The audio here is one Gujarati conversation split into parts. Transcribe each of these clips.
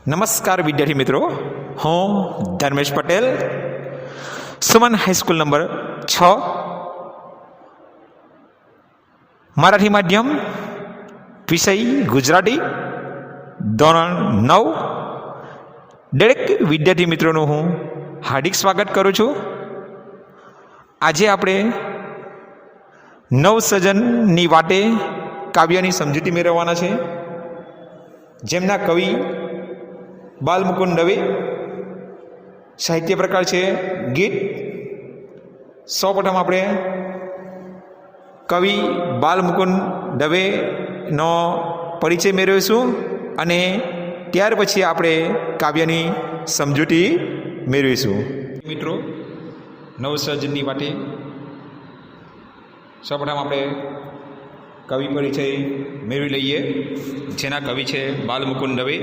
નમસ્કાર વિદ્યાર્થી મિત્રો, હું ધર્મેશ પટેલ, સુમન હાઈસ્કૂલ નંબર 6, મરાઠી માધ્યમ, વિષય ગુજરાતી, ધોરણ 9. દરેક વિદ્યાર્થી મિત્રોનું હું હાર્દિક સ્વાગત કરું છું. આજે આપણે નવસર્જનની વાટે કાવ્યની સમજૂતી મેળવવાના છે, જેમના કવિ બાલમુકુંદ દવે. સાહિત્ય પ્રકાર છે ગીત. સૌપ્રથમ આપણે કવિ બાલમુકુંદ દવેનો પરિચય મેળવીશું અને ત્યાર પછી આપણે કાવ્યની સમજૂતી મેળવીશું. મિત્રો, નવસર્જનની વાટે સૌપ્રથમ આપણે કવિ પરિચય મેળવી લઈએ, જેના કવિ છે બાલમુકુંદ દવે.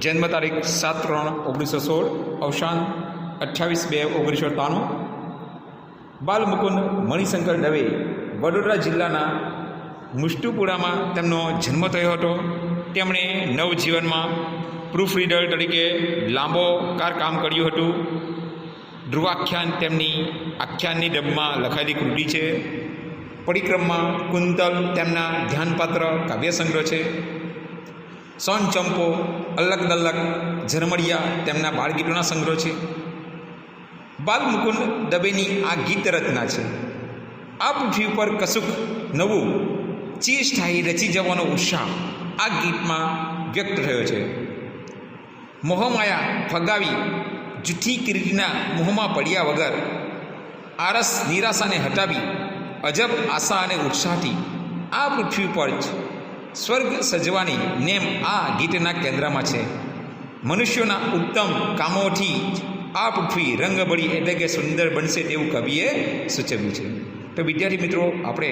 જન્મ તારીખ 7/3/1916, અવસાન 28/2/1993. બાલમુકુંદ મણિશંકર દવે વડોદરા જિલ્લાના મુસ્ટુપુરામાં તેમનો જન્મ થયો હતો. તેમણે નવજીવનમાં પ્રૂફ રીડર તરીકે લાંબો કામ કર્યું હતું. ધ્રુવાખ્યાન તેમની આખ્યાનની ડબમાં લખાયેલી કૃતિ છે. પરિક્રમા કુંતલ તેમના ધ્યાનપાત્ર કાવ્ય સંગ્રહ છે. સોન ચંપો, અલગ દલક, ઝરમડિયા તેમના બાળગીતોના સંગ્રહ છે. બાલમુકુંદ દવેની આ ગીત રચના છે. આ પૃથ્વી પર કશુંક નવું ચિરસ્થાયી રચી જવાનો ઉત્સાહ આ ગીતમાં વ્યક્ત થયો છે. મોહમાયા ફગાવી જૂઠી કીર્તિના મોહમાં પડ્યા વગર આરસ નિરાશાને હટાવી અજબ આશા અને ઉત્સાહથી આ પૃથ્વી પર જ સ્વર્ગ સજવાની નેમ આ ગીતના કેન્દ્રમાં છે. મનુષ્યોના ઉત્તમ કામોથી આ પૃથ્વી રંગબળી એટલે કે સુંદર બનશે તેવું કવિએ સૂચવ્યું છે. તો વિદ્યાર્થી મિત્રો, આપણે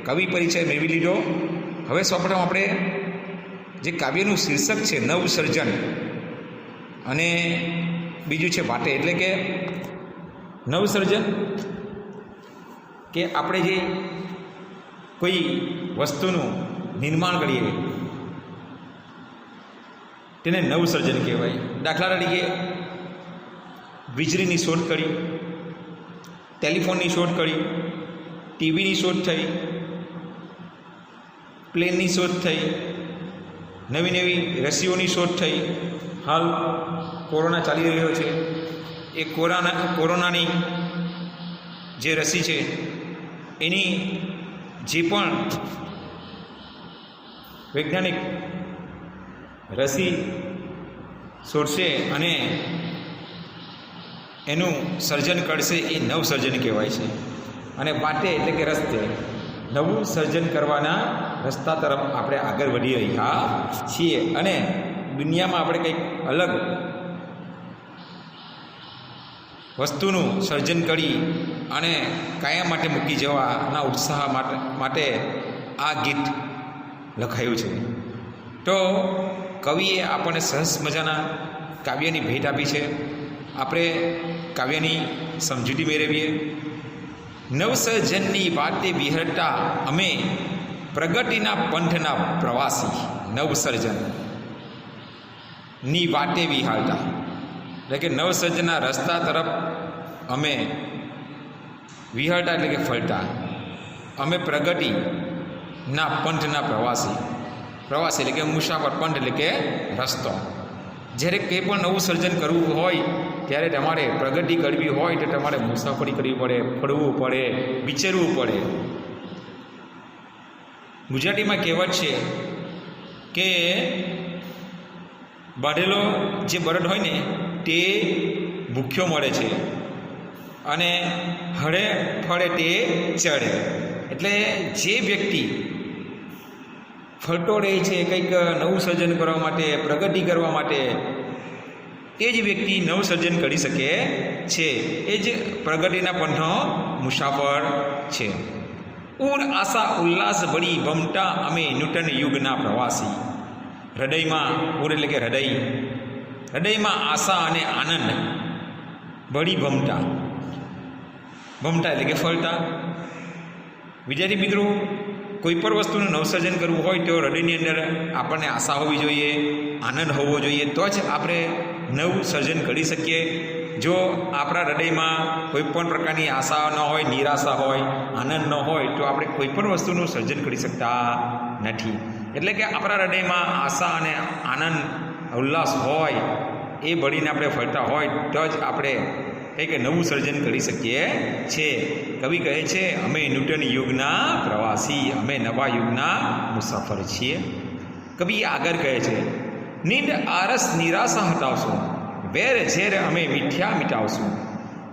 કવિ પરિચય મેળવી લીધો. હવે સૌપ્રથમ આપણે જે કાવ્યનું શીર્ષક છે નવસર્જન અને બીજું છે વાટે, એટલે કે નવસર્જન કે આપણે જે કોઈ વસ્તુનું નિર્માણ કરીએ તેને નવસર્જન કહેવાય. દાખલા તરીકે વીજળીની શોધ કરી, ટેલિફોનની શોધ કરી, ટીવીની શોધ થઈ, પ્લેનની શોધ થઈ, નવી નવી રસીઓની શોધ થઈ. હાલ કોરોના ચાલી રહ્યો છે, એ કોરોનાની જે રસી છે એની જે પણ વૈજ્ઞાનિક રસી શોધશે અને એનું સર્જન કરશે એ નવસર્જન કહેવાય છે. અને વાટે એટલે કે રસ્તે નવું સર્જન કરવાના રસ્તા તરફ આપણે આગળ વધી રહ્યા છીએ અને દુનિયામાં આપણે કંઈક અલગ વસ્તુનું સર્જન કરી અને કાયમ માટે મૂકી જવાના ઉત્સાહ માટે આ ગીત લખાયું છે. તો કવિએ આપણને સરસ મજાના કાવ્યની ભેટ આપી છે. આપણે કાવ્યની સમજૂતી મેળવીએ. નવસર્જનની વાટે વિહરતા અમે પ્રગતિના પંથના પ્રવાસી. નવસર્જનની વાટે વિહારતા એટલે કે નવસર્જનના રસ્તા તરફ અમે વિહરતા એટલે કે ફરતા. અમે પ્રગતિના પંથના પ્રવાસી. પ્રવાસ એટલે કે મુસાફર, પંથ એટલે કે રસ્તો. જ્યારે કંઈ પણ નવું સર્જન કરવું હોય ત્યારે તમારે પ્રગતિ કરવી હોય તો તમારે મુસાફરી કરવી પડે, ફરવું પડે, વિચરવું પડે. ગુજરાતીમાં કહેવત છે કે બાંધેલો જે બળદ હોય ને તે ભૂખ્યો મળે છે અને હળે ફળે તે ચડે. એટલે જે વ્યક્તિ ફરતો રહે છે કંઈક નવું સર્જન કરવા માટે, પ્રગતિ કરવા માટે, તે જ વ્યક્તિ નવું સર્જન કરી શકે છે. એ જ પ્રગતિના પંથનો મુસાફર છે. ઉર આશા ઉલ્લાસ ભળી ભમતા અમે નૂતન યુગના પ્રવાસી. હૃદયમાં ઉર એટલે કે હૃદય, હૃદયમાં આશા અને આનંદ ભળી ભમતા. ભમતા એટલે કે ફરતા. વિદ્યાર્થી મિત્રો, કોઈ પણ વસ્તુનું નવસર્જન કરવું હોય તો હૃદયની અંદર આપણને આશા હોવી જોઈએ, આનંદ હોવો જોઈએ, તો જ આપણે નવું સર્જન કરી શકીએ. જો આપણા હૃદયમાં કોઈ પણ પ્રકારની આશા ન હોય, નિરાશા હોય, આનંદ ન હોય તો આપણે કોઈ પણ વસ્તુનું સર્જન કરી શકતા નથી. એટલે કે આપણા હૃદયમાં આશા અને આનંદ ઉલ્લાસ હોય, એ બળીને આપણે ફરતા હોય તો જ આપણે કંઈક નવું સર્જન કરી શકીએ છીએ. કવિ કહે છે, અમે નૂતન યુગના પ્રવાસી, અમે નવા યુગના મુસાફર છીએ. કવિ આગળ કહે છે, નીંદ આરસ નિરાશા હટાવશું, વેર ઝેર અમે મિથ્યા મિટાવશું,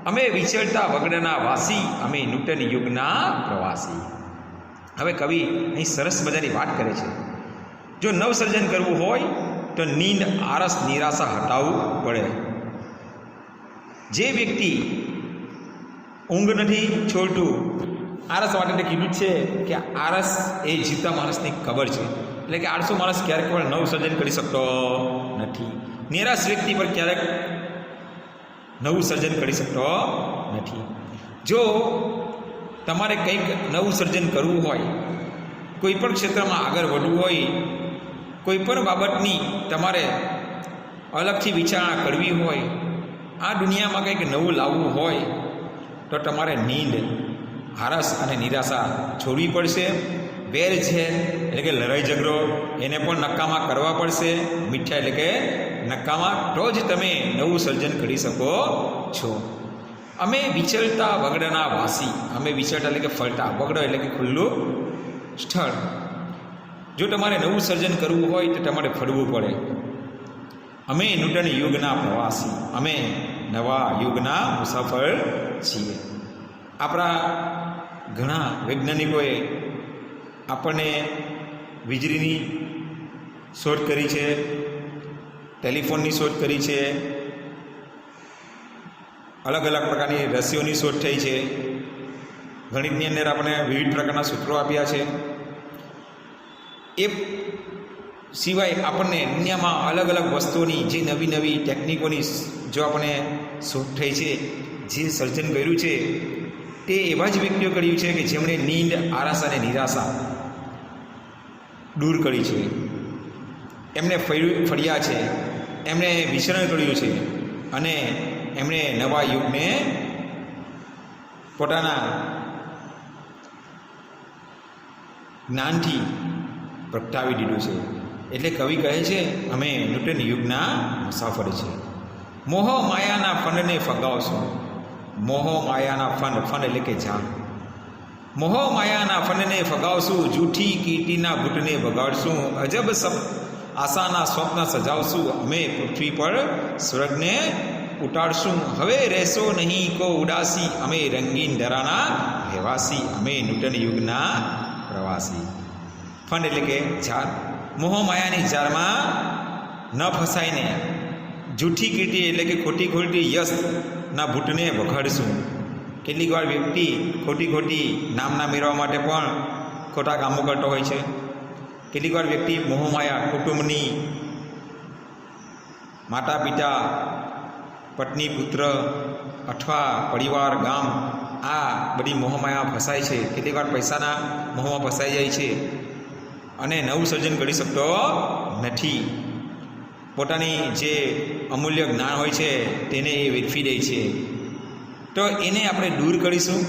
અમે વિચરતા વગડાના વાસી, અમે નૂતન યુગના પ્રવાસી. હવે કવિ અહીં સરસ મજાની વાત કરે છે. જો નવસર્જન કરવું હોય તો નીંદ આરસ નિરાશા હટાવવું પડે. જે વ્યક્તિ ઊંઘ નથી છોડતું, આરસ માટે કીધું છે કે આરસ એ જીવતા માણસની ખબર છે. એટલે કે આળસુ માણસ ક્યારેક પણ નવસર્જન કરી શકતો નથી. નિરાશ વ્યક્તિ પર ક્યારેક નવું સર્જન કરી શકતો નથી. જો તમારે કંઈક નવું સર્જન કરવું હોય, કોઈ પણ ક્ષેત્રમાં આગળ વધવું હોય, કોઈ પણ બાબતની તમારે અલગથી વિચારણા કરવી હોય, આ દુનિયામાં કંઈક નવું લાવવું હોય તો તમારે નીંદ, આરસ અને નિરાશા છોડવી પડશે. વેર છે એટલે કે લડાઈ ઝઘડો, એને પણ નકામા કરવા પડશે. મીઠા એટલે કે નકામા, તો જ તમે નવું સર્જન કરી શકો છો. અમે વિચરતા વગડાના વાસી, અમે વિચરતા એટલે કે ફરતા, વગડો એટલે કે ખુલ્લું સ્થળ. જો તમારે નવું સર્જન કરવું હોય તો તમારે ફરવું પડે. અમે નૂતન યુગના પ્રવાસી, અમે નવા યુગના મુસાફર છીએ. આપણા ઘણા વૈજ્ઞાનિકોએ આપણને વીજળીની શોધ કરી છે, ટેલિફોનની શોધ કરી છે, અલગ અલગ પ્રકારની રસીઓની શોધ થઈ છે, ગણિતની અંદર આપણે વિવિધ પ્રકારના સૂત્રો આપ્યા છે. એ સિવાય આપણને દુનિયામાં અલગ અલગ વસ્તુઓની જે નવી નવી ટેકનિકોની જો આપણે શોધ થઈ છે, જે સર્જન કર્યું છે, તે એવા જ વ્યક્તિઓ કર્યું છે કે જેમણે નીંદ, આરસ અને નિરાશા દૂર કરી છે. એમણે ફર્યા છે, એમણે વિચરણ કર્યું છે અને એમણે નવા યુગને પોતાના જ્ઞાનથી પ્રગટાવી દીધું છે. એટલે કવિ કહે છે, અમે નૂતન યુગના મુસાફર છે. મોહ માયાના ફંડને ફગાવશું, મોહ માયાના ફંડ એટલે કે જાળ, મોહ માયાના ફંડને ફગાવશું, જૂઠી કીર્તિના ઘૂંટને બગાડશું, અજબ આશાના સ્વપ્ન સજાવશું, અમે પૃથ્વી પર સ્વર્ગને ઉતારશું. હવે રહેશો નહીં કો ઉદાસી, અમે રંગીન ધરાના રહેવાસી, અમે નૂતન યુગના પ્રવાસી. ફંડ એટલે કે ઝાડ, મોહ માયાની ઝાડમાં ન ફસાઈને જૂઠી કીર્તિ એટલે કે ખોટી ખોટી યશના ભૂતને વગાડશું. કેટલીક વાર વ્યક્તિ ખોટી નામના મેળવવા માટે પણ ખોટા કામો કરતો હોય છે. કેટલીક વાર વ્યક્તિ મોહમાયા, કુટુંબની, માતા પિતા, પત્ની, પુત્ર અથવા પરિવાર, ગામ, આ બધી મોહમાયા ફસાય છે. કેટલીક વાર પૈસાના મોહમાં ફસાઈ જાય છે અને નવું સર્જન કરી શકતો નથી. પોતાની જે અમૂલ્ય જ્ઞાન હોય છે તેને એ વેડફી દે છે. તો એને આપણે દૂર કરીશું,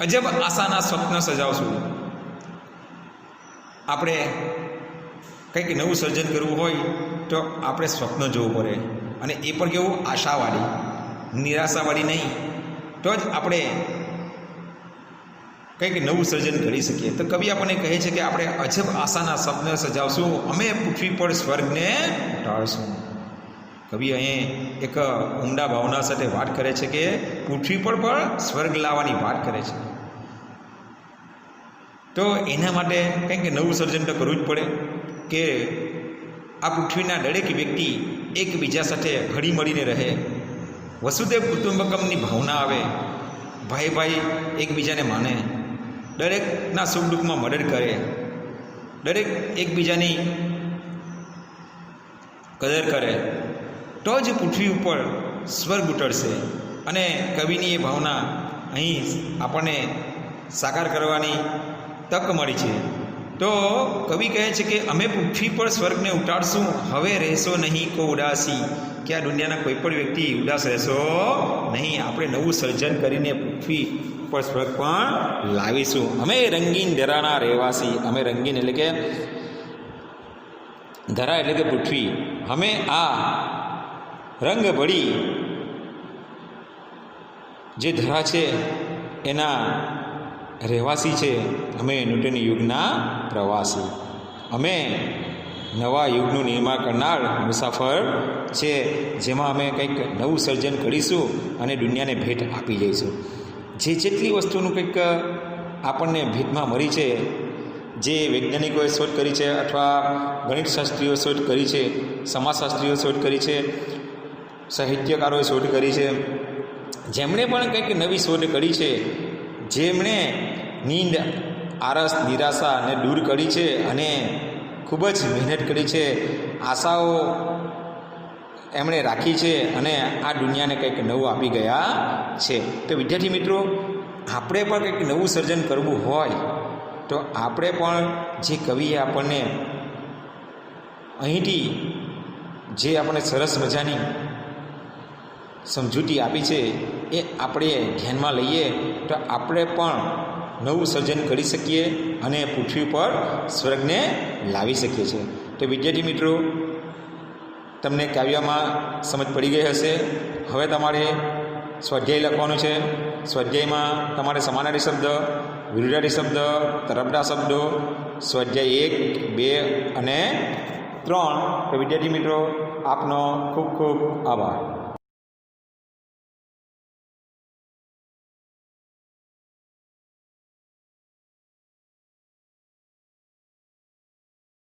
અજબ આશાના સ્વપ્ન સજાવશું. આપણે કંઈક નવું સર્જન કરવું હોય તો આપણે સ્વપ્ન જોવું પડે, અને એ પણ કેવું, આશાવાળી, નિરાશાવાળી નહીં. તો જ આપણે કંઈક નવું સર્જન કરી શકીએ. તો કવિ આપણને કહે છે કે આપણે અજબ આશાના સ્વપ્ન સજાવશું, અમે પૃથ્વી પર સ્વર્ગને ટાળશું. કવિ અહીં એક ઊંડા ભાવના સાથે વાત કરે છે કે પૃથ્વી પર પણ સ્વર્ગ લાવવાની વાત કરે છે. તો એના માટે કંઈક નવું સર્જન તો કરવું જ પડે કે આ પૃથ્વીના દરેક વ્યક્તિ એકબીજા સાથે હળી મળીને રહે, વસુદેવ કુટુંબકમની ભાવના આવે, ભાઈ ભાઈ એકબીજાને માને, દરેકના સુખ દુઃખમાં મદદ કરે, દરેક એકબીજાની કદર કરે, તો જ પૃથ્વી ઉપર સ્વર્ગ ઉતરશે. અને કવિની એ ભાવના અહીં આપણને સાકાર કરવાની તક મળી છે. તો કવિ કહે છે કે અમે પૃથ્વી પર સ્વર્ગને ઉટાડશું, હવે રહેશો નહીં કો ઉદાસી, કે આ દુનિયાના કોઈ પણ વ્યક્તિ ઉદાસ રહેશો નહીં. આપણે નવું સર્જન કરીને પૃથ્વી પર સ્વર્ગ પણ લાવીશું. અમે રંગીન ધરાના રહેવાસી, અમે રંગીન એટલે કે ધરા એટલે કે પૃથ્વી, અમે આ રંગ ભળી જે ધરા છે એના રહેવાસી છે. અમે નૂતન યુગના પ્રવાસી, અમે નવા યુગનું નિર્માણ કરનાર મુસાફર છે, જેમાં અમે કંઈક નવું સર્જન કરીશું અને દુનિયાને ભેટ આપી જઈશું. જેટલી વસ્તુનું કંઈક આપણને ભેટમાં મળી છે, જે વૈજ્ઞાનિકોએ શોધ કરી છે અથવા ગણિતશાસ્ત્રીઓ શોધ કરી છે, સમાજશાસ્ત્રીઓ શોધ કરી છે, સાહિત્યકારોએ શોધ કરી છે, જેમણે પણ કંઈક નવી શોધ કરી છે, જેમણે નીંદ, આળસ, નિરાશાને દૂર કરી છે અને ખૂબ જ મહેનત કરી છે, આશાઓ એમણે રાખી છે અને આ દુનિયાને કંઈક નવું આપી ગયા છે. તો વિદ્યાર્થી મિત્રો, આપણે પણ કંઈક નવું સર્જન કરવું હોય તો આપણે પણ જે કવિએ આપણને અહીંથી જે આપણને સરસ મજાની સમજૂતી આપી છે એ આપણે ધ્યાનમાં લઈએ તો આપણે પણ નવું સર્જન કરી શકીએ અને પૃથ્વી પર સ્વર્ગને લાવી શકીએ છીએ. તો વિદ્યાર્થી મિત્રો, તમને કાવ્યમાં સમજ પડી ગઈ હશે. હવે તમારે સ્વાધ્યાય લખવાનું છે. સ્વાધ્યાયમાં તમારે સમાનાર્થી શબ્દ, વિરુદ્ધાર્થી શબ્દ, તરફડા શબ્દો, સ્વાધ્યાય 1, 2 અને 3. તો વિદ્યાર્થી મિત્રો, આપનો ખૂબ ખૂબ આભાર.